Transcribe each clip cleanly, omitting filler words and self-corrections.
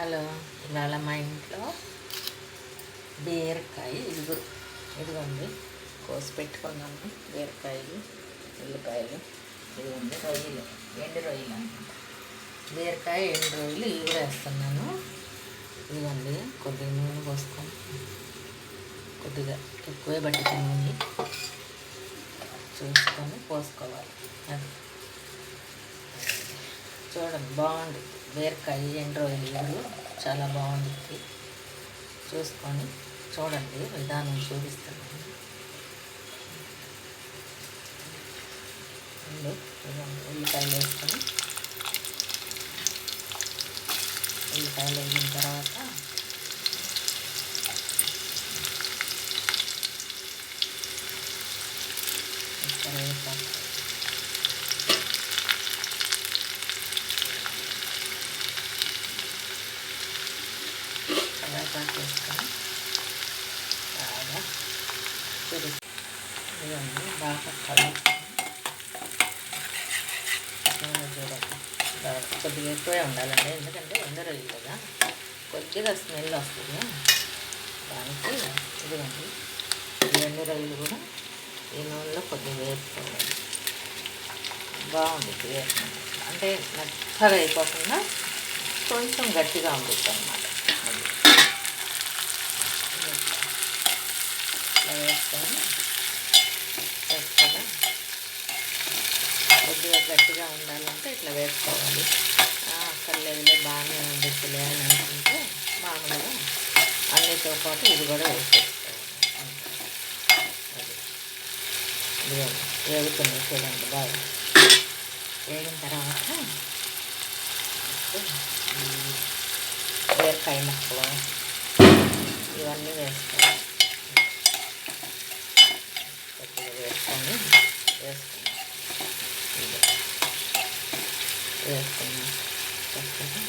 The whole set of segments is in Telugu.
హలో, ఇవాళ మా ఇంట్లో బీరకాయ ఇదిగోండి కోసి పెట్టుకున్నాము. బీరకాయలు, ఉల్లిపాయలు, ఇదిగోండి రొయ్యలు, ఎండు రొయ్యలు అనమాట. బీరకాయ ఎండు రొయ్యలు ఇవి కూడా వేస్తున్నాను. ఇదిగోండి కొద్దిగా నూనె పోసుకొని, కొద్దిగా ఎక్కువే పట్టిన నూనె చూసుకొని పోసుకోవాలి. అది చూడండి బాగుంది. బీరకాయ ఎండు రొయ్యలు చాలా బాగుంటుంది. చూసుకొని చూడండి, విధానం చూపిస్తున్నాను. ఉల్లిపాయలు వేసుకొని, ఉల్లిపాయలు వేగిన తర్వాత కరివేపాకు, కరివేపాకు వేసుకొని బాగా ఇవన్నీ బాగా కలుపుకొని చూడండి. కొద్దిగా ఎక్కువే ఉండాలండి, ఎందుకంటే ఎండు రొయ్యలు కదా, కొద్దిగా స్మెల్ వస్తుంది దానికి. ఇదిగోండి ఈ ఎండు రొయ్యలు కూడా ఈ నూనెలో కొద్దిగా వేసుకోవాలి. బాగుంటుంది అంటే మెత్తగా అయిపోకుండా కొంచెం గట్టిగా ఉంటుంది అన్నమాట. ఇట్లా వేసుకొని చక్కగా కొద్దిగా గట్టిగా ఉండాలంటే ఇట్లా వేసుకోవాలి. అక్కర్లేదులే బాగానే ఉండిద్దిలే అని అనుకుంటే మామూలుగా అన్నితో పాటు ఇది కూడా వేసేసుకోవాలి. అది వేగుతుంది చూడండి. బాగా వేగిన తర్వాత బీరకాయ ముక్కలు ఇవన్నీ వేసుకోవాలి. కొద్దిగా వేసుకున్నాం చక్కగా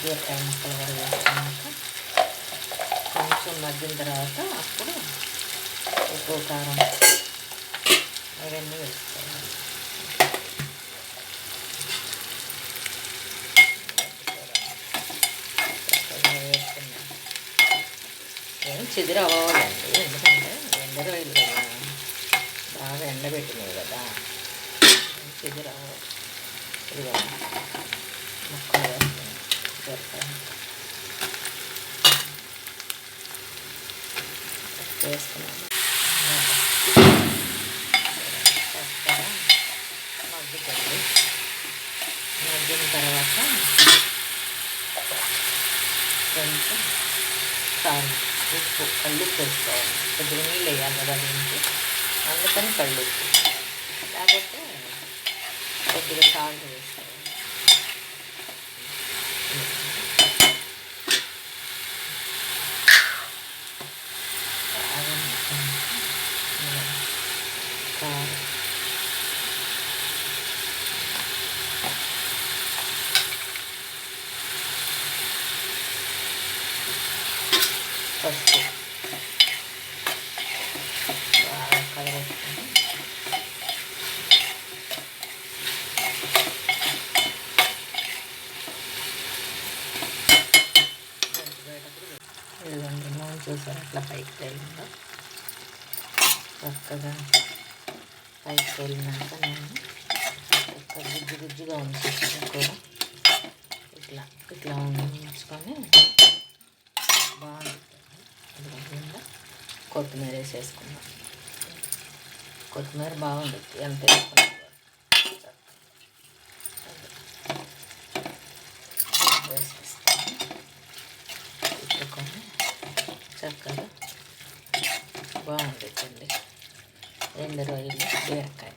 బీరకాయ ముక్కలు కూడా వేసుకున్నాక కొంచెం మగ్గిన తర్వాత అప్పుడు ఉప్పు, కారం అవన్నీ వేసుకోవాలి. చక్కగా వేసుకున్నాం. ఏం చిదిరి అవ్వాలండి, ఎందుకంటే ఎండు రొయ్యలు కదా, బాగా ఎండబెట్టినవి కదా, చిదిరి అవ్వాలి. ఇదిగా ముక్కలు వేసుకున్నాం. బీరకాయ వేసుకున్నాము. చక్కగా మగ్గుతుంది. మగ్గిన తర్వాత కొంచెం కారం, ఉప్పు, కళ్ళుప్పు వేసుకోవాలి. కొద్దిగా నీళ్ళు వేయాలి కదా దీనికి, అందుకని కళ్ళుప్పు. లేకపోతే కొద్దిగా సాల్ట్ వేసుకోవాలి. కారం, పసుపు బాగా కలవేసుకొని ఇదిగోండి నూనె చూసారు అట్లా పైకి తేలిందో. చక్కగా పైకి తేలినాక నేను ఒక గుజ్జుగా ఉంచేసాను కూడా. ఇట్లా ఇట్లా ఉంచుకొని బాగుంటుంది. కింద కొత్తిమీర వేసేసుకున్నాం. కొత్తిమీర బాగుంటుంది ఎంత వేసుకున్నాం. వేసేసుకొని పెట్టుకొని చక్కగా బాగుంటుందండి ఎండు రొయ్యలు, బీరకాయ,